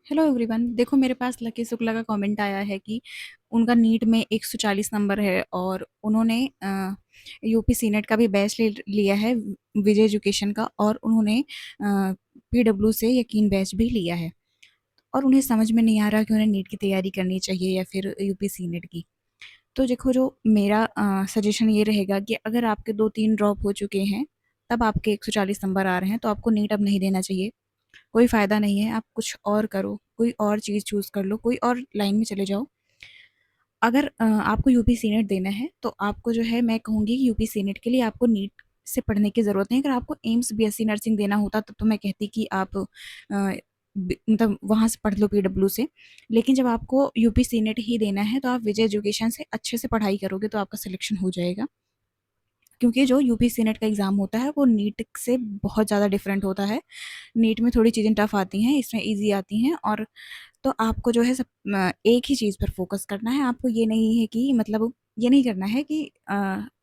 Hello everyone. देखो, मेरे पास lucky Shukla का कमेंट आया है कि उनका नीट में 140 नंबर है और उन्होंने यूपी सीनेट का भी बैच लिया है, विजय एजुकेशन का, और उन्होंने पीडब्ल्यू से यकीन बैच भी लिया है। और उन्हें समझ में नहीं आ रहा कि उन्हें नीट की तैयारी करनी चाहिए या फिर यूपी सीनेट की। तो देखो, जो मेरा सजेशन ये रहेगा कि अगर आपके 2-3 ड्रॉप हो चुके हैं, तब आपके 140 नंबर आ रहे हैं, तो आपको नीट अब नहीं देना चाहिए। कोई फ़ायदा नहीं है, आप कुछ और करो, कोई और चीज़ चूज़ कर लो, कोई और लाइन में चले जाओ। अगर आपको यूपी सीनेट देना है, तो आपको जो है, मैं कहूँगी कि यूपी सीनेट के लिए आपको नीट से पढ़ने की ज़रूरत नहीं है। अगर आपको एम्स बीएससी नर्सिंग देना होता, तब तो मैं कहती कि आप मतलब वहाँ से पढ़ लो पीडब्ल्यू से। लेकिन जब आपको यूपी सीनेट ही देना है, तो आप विजय एजुकेशन से अच्छे से पढ़ाई करोगे तो आपका सिलेक्शन हो जाएगा। क्योंकि जो यूपी सीनेट का एग्ज़ाम होता है, वो नीट से बहुत ज़्यादा डिफरेंट होता है। नीट में थोड़ी चीज़ें टफ आती हैं, इसमें ईज़ी आती हैं। और तो आपको जो है एक ही चीज़ पर फ़ोकस करना है। आपको ये नहीं है कि मतलब ये नहीं करना है कि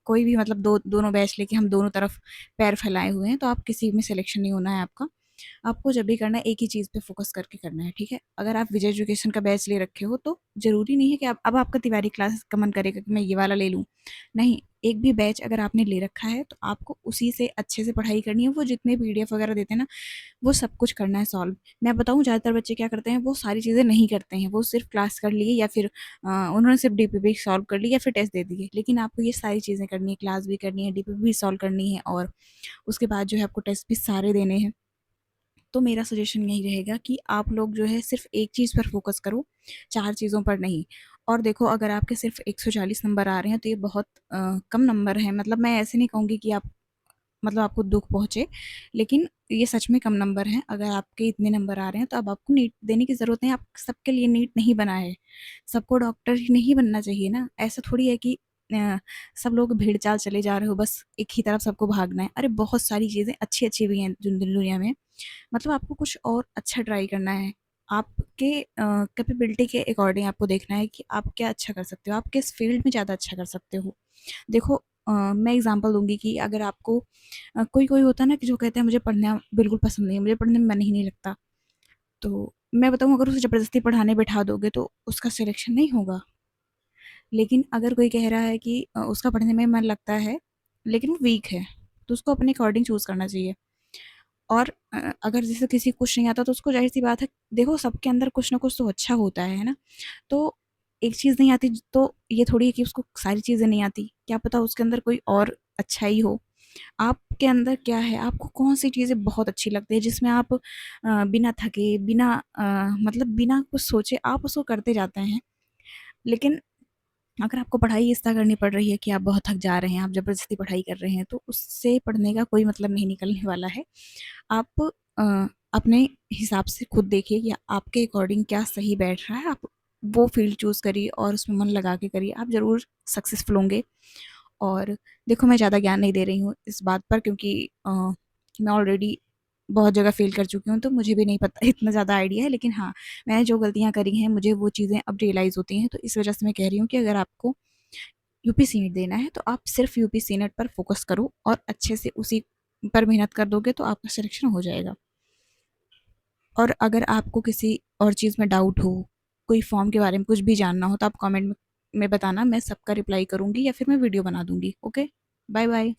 कोई भी मतलब दोनों बैच लेके हम दोनों तरफ पैर फैलाए हुए हैं, तो आप किसी में सिलेक्शन नहीं होना है आपका। आपको जब भी करना है, एक ही चीज़ पे फ़ोकस करके करना है, ठीक है? अगर आप विजय एजुकेशन का बैच ले रखे हो, तो ज़रूरी नहीं है कि आप अब आपका तिवारी क्लास का मन करेगा कि मैं ये वाला ले लूँ। नहीं, एक भी बैच अगर आपने ले रखा है, तो आपको उसी से अच्छे से पढ़ाई करनी है। वो जितने पीडीएफ वगैरह देते हैं ना, वो सब कुछ करना है सॉल्व। मैं बताऊँ, ज़्यादातर बच्चे क्या करते हैं, वो सारी चीज़ें नहीं करते हैं। वो सिर्फ़ क्लास कर लिए या फिर उन्होंने सिर्फ़ डीपीपी सॉल्व कर ली या फिर टेस्ट दे दिए। लेकिन आपको ये सारी चीज़ें करनी है, क्लास भी करनी है, डीपीपी भी सॉल्व करनी है, और उसके बाद जो है आपको टेस्ट भी सारे देने हैं। तो मेरा सजेशन यही रहेगा कि आप लोग जो है सिर्फ़ एक चीज़ पर फ़ोकस करो, 4 चीज़ों पर नहीं। और देखो, अगर आपके सिर्फ़ 140 नंबर आ रहे हैं, तो ये बहुत कम नंबर हैं। मतलब मैं ऐसे नहीं कहूँगी कि आप मतलब आपको दुःख पहुँचे, लेकिन ये सच में कम नंबर हैं। अगर आपके इतने नंबर आ रहे हैं, तो अब आपको नीट देने की ज़रूरत नहीं है। आप सबके लिए नीट नहीं बना है। सबको डॉक्टर ही नहीं बनना चाहिए ना। ऐसा थोड़ी है कि सब लोग भेड़-चाल चले जा रहे हो, बस एक ही तरफ सबको भागना है। अरे! बहुत सारी चीज़ें अच्छी-अच्छी भी हैं दुनिया में। मतलब आपको कुछ और अच्छा ट्राई करना है। आपके कैपेबिलिटी के अकॉर्डिंग आपको देखना है कि आप क्या अच्छा कर सकते हो, आप किस फ़ील्ड में ज़्यादा अच्छा कर सकते हो। देखो, मैं एग्ज़ाम्पल दूँगी कि अगर आपको कोई-कोई होता है ना कि जो कहते हैं मुझे पढ़ना बिल्कुल पसंद नहीं है, मुझे पढ़ने में मन ही नहीं लगता। तो मैं बताऊँ, अगर उसे ज़बरदस्ती पढ़ाने बैठा दोगे तो उसका सिलेक्शन नहीं होगा। लेकिन अगर कोई कह रहा है कि उसका पढ़ने में मन लगता है, लेकिन वो वीक है, तो उसको अपने अकॉर्डिंग चूज़ करना चाहिए। और अगर जैसे किसी को कुछ नहीं आता, तो उसको ज़ाहिर-सी बात है, देखो सबके अंदर कुछ ना कुछ तो अच्छा होता है ना? तो एक चीज़ नहीं आती, तो ये थोड़ी है कि उसको सारी चीज़ें नहीं आती। क्या पता उसके अंदर कोई और अच्छाई हो। आपके अंदर क्या है, आपको कौन-सी चीज़ें बहुत अच्छी लगती है, जिसमें आप बिना थके, बिना मतलब बिना कुछ सोचे आप उसको करते जाते हैं। लेकिन अगर आपको पढ़ाई इस तरह करनी पड़ रही है कि आप बहुत थक जा रहे हैं, आप ज़बरदस्ती पढ़ाई कर रहे हैं, तो उससे पढ़ने का कोई मतलब नहीं निकलने वाला है। आप अपने हिसाब से खुद देखिए कि आपके अकॉर्डिंग क्या सही बैठ रहा है, आप वो फ़ील्ड चूज़ करिए और उसमें मन लगा के करिए, आप ज़रूर सक्सेसफुल होंगे। और देखो, मैं ज़्यादा ज्ञान नहीं दे रही हूँ इस बात पर, क्योंकि मैं ऑलरेडी बहुत जगह फ़ेल कर चुकी हूँ, तो मुझे भी नहीं पता इतना ज़्यादा आइडिया है। लेकिन हाँ, मैंने जो गलतियाँ करी हैं, मुझे वो चीज़ें अब रियलाइज़ होती हैं, तो इस वजह से मैं कह रही हूँ कि अगर आपको यूपी सीनेट देना है, तो आप सिर्फ़ यूपी सीनेट पर फ़ोकस करो और अच्छे से उसी पर मेहनत कर दोगे, तो आपका सिलेक्शन हो जाएगा। और अगर आपको किसी और चीज़ में डाउट हो, कोई फॉर्म के बारे में कुछ भी जानना हो, तो आप कमेंट में बताना, मैं सबका रिप्लाई करूँगी या फिर मैं वीडियो बना दूँगी। ओके? Bye bye.